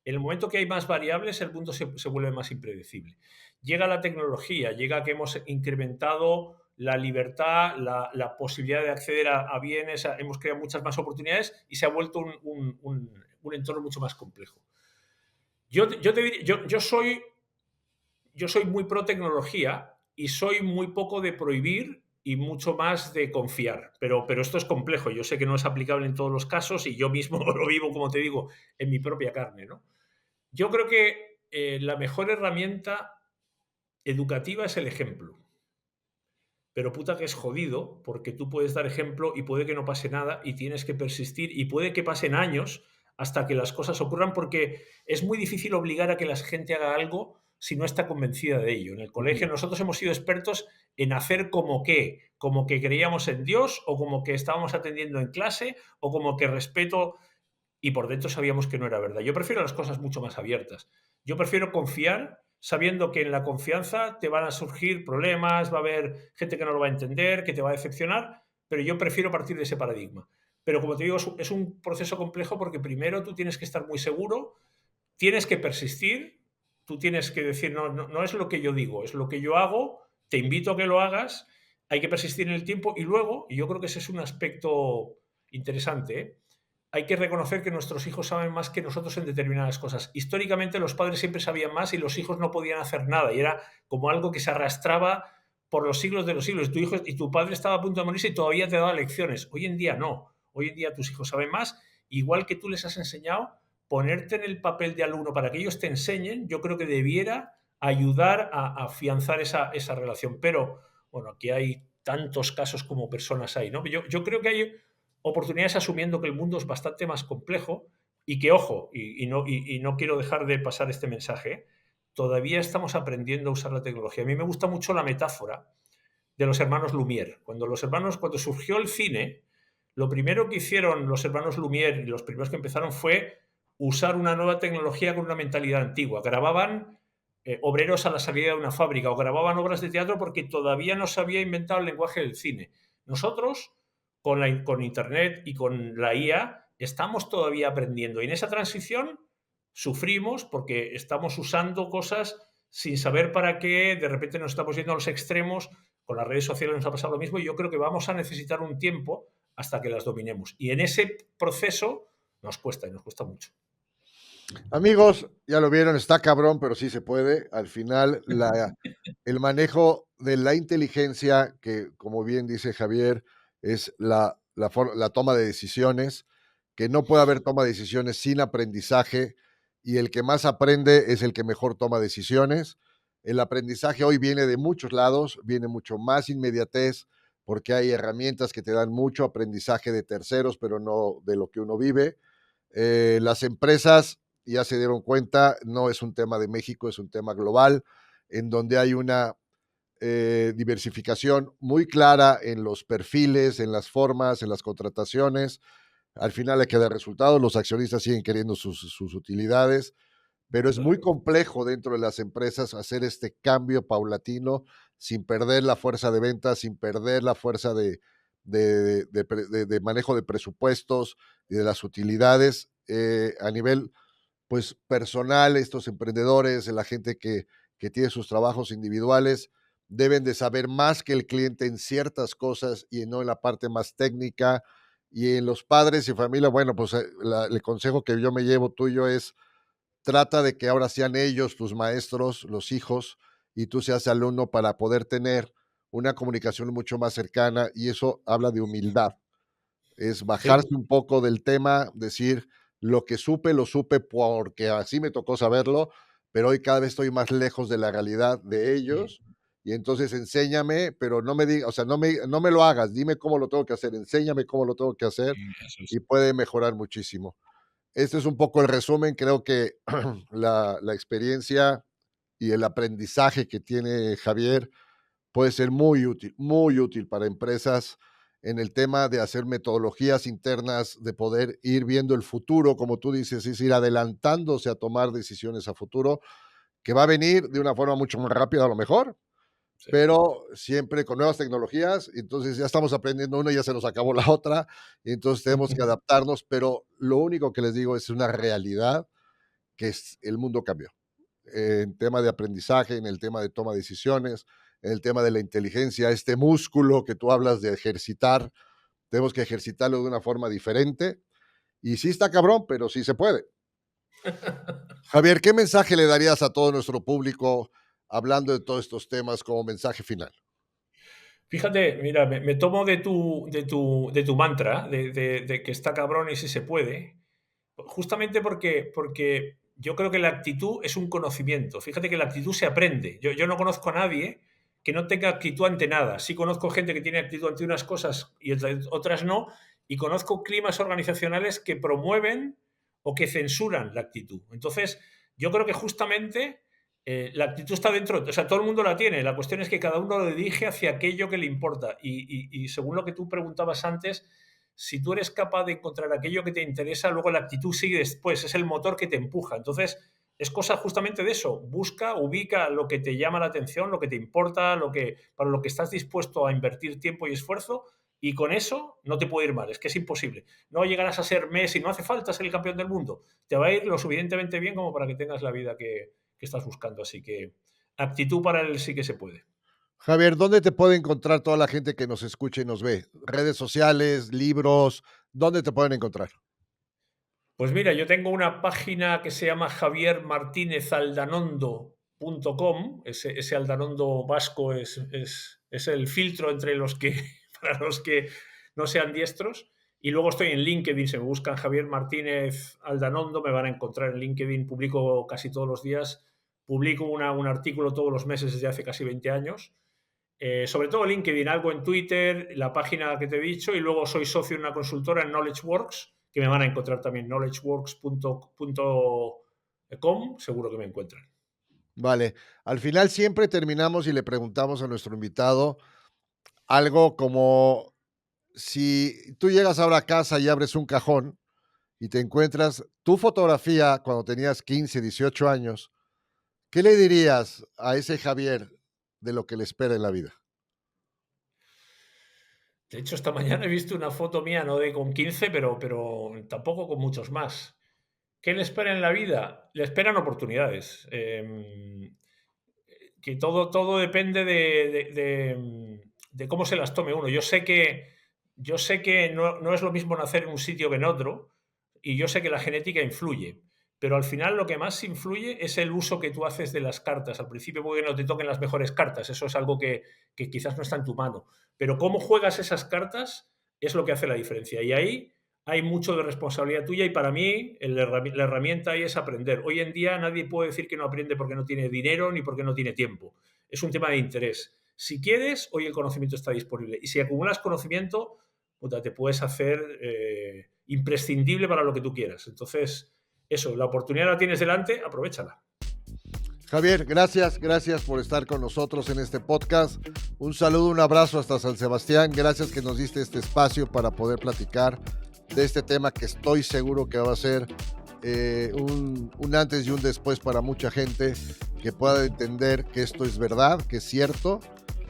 en el momento que hay más variables, el mundo se vuelve más impredecible. Llega la tecnología, llega que hemos incrementado la libertad, la posibilidad de acceder a bienes, hemos creado muchas más oportunidades y se ha vuelto un entorno mucho más complejo. Yo soy muy pro tecnología y soy muy poco de prohibir y mucho más de confiar. Pero esto es complejo. Yo sé que no es aplicable en todos los casos y yo mismo lo vivo, como te digo, en mi propia carne, ¿no? Yo creo que la mejor herramienta educativa es el ejemplo. Pero puta que es jodido, porque tú puedes dar ejemplo y puede que no pase nada y tienes que persistir y puede que pasen años hasta que las cosas ocurran porque es muy difícil obligar a que la gente haga algo si no está convencida de ello. En el colegio nosotros hemos sido expertos en hacer como que creíamos en Dios o como que estábamos atendiendo en clase o como que respeto y por dentro sabíamos que no era verdad. Yo prefiero las cosas mucho más abiertas. Yo prefiero confiar sabiendo que en la confianza te van a surgir problemas, va a haber gente que no lo va a entender, que te va a decepcionar, pero yo prefiero partir de ese paradigma. Pero como te digo, es un proceso complejo porque primero tú tienes que estar muy seguro, tienes que persistir, tú tienes que decir, no, no, no es lo que yo digo, es lo que yo hago, te invito a que lo hagas, hay que persistir en el tiempo y luego, y yo creo que ese es un aspecto interesante, ¿eh? Hay que reconocer que nuestros hijos saben más que nosotros en determinadas cosas. Históricamente los padres siempre sabían más y los hijos no podían hacer nada y era como algo que se arrastraba por los siglos de los siglos. Tu hijo y tu padre estaba a punto de morirse y todavía te daba lecciones. Hoy en día no. Hoy en día tus hijos saben más, igual que tú les has enseñado, ponerte en el papel de alumno para que ellos te enseñen, yo creo que debiera ayudar a afianzar esa relación. Pero, bueno, aquí hay tantos casos como personas hay, ¿no? Yo creo que hay oportunidades asumiendo que el mundo es bastante más complejo y que, ojo, y no quiero dejar de pasar este mensaje, ¿eh? Todavía estamos aprendiendo a usar la tecnología. A mí me gusta mucho la metáfora de los hermanos Lumière. Cuando surgió el cine, lo primero que hicieron los hermanos Lumière y los primeros que empezaron fue usar una nueva tecnología con una mentalidad antigua. Grababan obreros a la salida de una fábrica o grababan obras de teatro porque todavía no se había inventado el lenguaje del cine. Nosotros, con Internet y con la IA, estamos todavía aprendiendo. Y en esa transición sufrimos porque estamos usando cosas sin saber para qué, de repente nos estamos yendo a los extremos, con las redes sociales nos ha pasado lo mismo y yo creo que vamos a necesitar un tiempo hasta que las dominemos. Y en ese proceso nos cuesta y nos cuesta mucho. amigos, ya lo vieron, está cabrón, pero sí se puede. Al final, el manejo de la inteligencia, que como bien dice Javier, es la toma de decisiones, que no puede haber toma de decisiones sin aprendizaje, y el que más aprende es el que mejor toma decisiones. El aprendizaje hoy viene de muchos lados, viene mucho más inmediatez, porque hay herramientas que te dan mucho aprendizaje de terceros, pero no de lo que uno vive. Las empresas ya se dieron cuenta, no es un tema de México, es un tema global, en donde hay una diversificación muy clara en los perfiles, en las formas, en las contrataciones. Al final hay que dar resultados, los accionistas siguen queriendo sus utilidades, pero es muy complejo dentro de las empresas hacer este cambio paulatino sin perder la fuerza de ventas, sin perder la fuerza de manejo de presupuestos y de las utilidades a nivel pues personal. Estos emprendedores, la gente que tiene sus trabajos individuales, deben de saber más que el cliente en ciertas cosas y no en la parte más técnica. Y en los padres y familia, bueno, pues el consejo que yo me llevo tuyo es: trata de que ahora sean ellos tus maestros, los hijos, y tú seas alumno para poder tener una comunicación mucho más cercana, y eso habla de humildad. Es Sí. bajarse un poco del tema, decir: lo que supe, lo supe porque así me tocó saberlo, pero hoy cada vez estoy más lejos de la realidad de Mm, ellos, y entonces enséñame, pero no me digas, o sea, no me lo hagas, dime cómo lo tengo que hacer, enséñame cómo lo tengo que hacer, eso es. y puede mejorar muchísimo. Este es un poco el resumen. Creo que la experiencia y el aprendizaje que tiene Javier puede ser muy útil para empresas en el tema de hacer metodologías internas, de poder ir viendo el futuro, como tú dices, es ir adelantándose a tomar decisiones a futuro, que va a venir de una forma mucho más rápida a lo mejor, Sí. pero siempre con nuevas tecnologías. Entonces ya estamos aprendiendo una y ya se nos acabó la otra, y entonces tenemos que adaptarnos, pero lo único que les digo es una realidad, que es el mundo cambió. En tema de aprendizaje, en el tema de toma de decisiones, en el tema de la inteligencia, este músculo que tú hablas de ejercitar, tenemos que ejercitarlo de una forma diferente. Y sí está cabrón, pero sí se puede. Javier, ¿qué mensaje le darías a todo nuestro público hablando de todos estos temas como mensaje final? Fíjate, mira, me tomo de tu mantra, de que está cabrón y si se puede, justamente porque yo creo que la actitud es un conocimiento. Fíjate que la actitud se aprende. Yo no conozco a nadie que no tenga actitud ante nada. Sí conozco gente que tiene actitud ante unas cosas y otras no, y conozco climas organizacionales que promueven o que censuran la actitud. Entonces, yo creo que justamente la actitud está dentro, o sea, todo el mundo la tiene. La cuestión es que cada uno lo dirige hacia aquello que le importa. Y según lo que tú preguntabas antes, si tú eres capaz de encontrar aquello que te interesa, luego la actitud sigue después, es el motor que te empuja. Entonces, es cosa justamente de eso. Busca, ubica lo que te llama la atención, lo que te importa, para lo que estás dispuesto a invertir tiempo y esfuerzo, y con eso no te puede ir mal, es que es imposible. No llegarás a ser Messi, no hace falta ser el campeón del mundo. Te va a ir lo suficientemente bien como para que tengas la vida que estás buscando. Así que actitud para él sí que se puede. Javier, ¿dónde te puede encontrar toda la gente que nos escucha y nos ve? ¿Redes sociales, libros? ¿Dónde te pueden encontrar? Pues mira, yo tengo una página que se llama javiermartinezaldanondo.com. Ese Aldanondo vasco es el filtro entre los que, para los que no sean diestros. Y luego estoy en LinkedIn, se me buscan Javier Martínez Aldanondo, me van a encontrar en LinkedIn, publico casi todos los días, publico un artículo todos los meses desde hace casi 20 años. Sobre todo LinkedIn, algo en Twitter, la página que te he dicho, y luego soy socio en una consultora en KnowledgeWorks, que me van a encontrar también, knowledgeworks.com, seguro que me encuentran. Vale, al final siempre terminamos y le preguntamos a nuestro invitado algo como: si tú llegas ahora a casa y abres un cajón y te encuentras tu fotografía cuando tenías 15, 18 años, ¿qué le dirías a ese Javier de lo que le espera en la vida? De hecho, esta mañana he visto una foto mía, no de con 15, pero tampoco con muchos más. ¿Qué le espera en la vida? Le esperan oportunidades. Que todo depende de cómo se las tome uno. Yo sé que no es lo mismo nacer en un sitio que en otro, y yo sé que la genética influye, pero al final lo que más influye es el uso que tú haces de las cartas. Al principio puede que no te toquen las mejores cartas, eso es algo que quizás no está en tu mano, pero cómo juegas esas cartas es lo que hace la diferencia. Y ahí hay mucho de responsabilidad tuya, y para mí la herramienta ahí es aprender. Hoy en día nadie puede decir que no aprende porque no tiene dinero ni porque no tiene tiempo. Es un tema de interés. Si quieres, hoy el conocimiento está disponible. Y si acumulas conocimiento, puta, te puedes hacer imprescindible para lo que tú quieras. Entonces, eso, la oportunidad la tienes delante, aprovéchala. Javier, gracias por estar con nosotros en este podcast. Un saludo, un abrazo hasta San Sebastián. Gracias que nos diste este espacio para poder platicar de este tema que estoy seguro que va a ser un antes y un después para mucha gente que pueda entender que esto es verdad, que es cierto,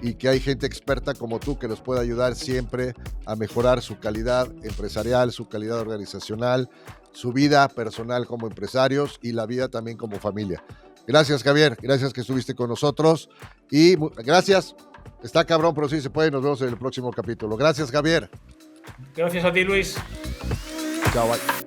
y que hay gente experta como tú que los puede ayudar siempre a mejorar su calidad empresarial, su calidad organizacional, su vida personal como empresarios y la vida también como familia. Gracias, Javier, gracias que estuviste con nosotros y gracias. Está cabrón, pero sí se puede. Nos vemos en el próximo capítulo. Gracias, Javier. Gracias a ti, Luis. Chao, bye.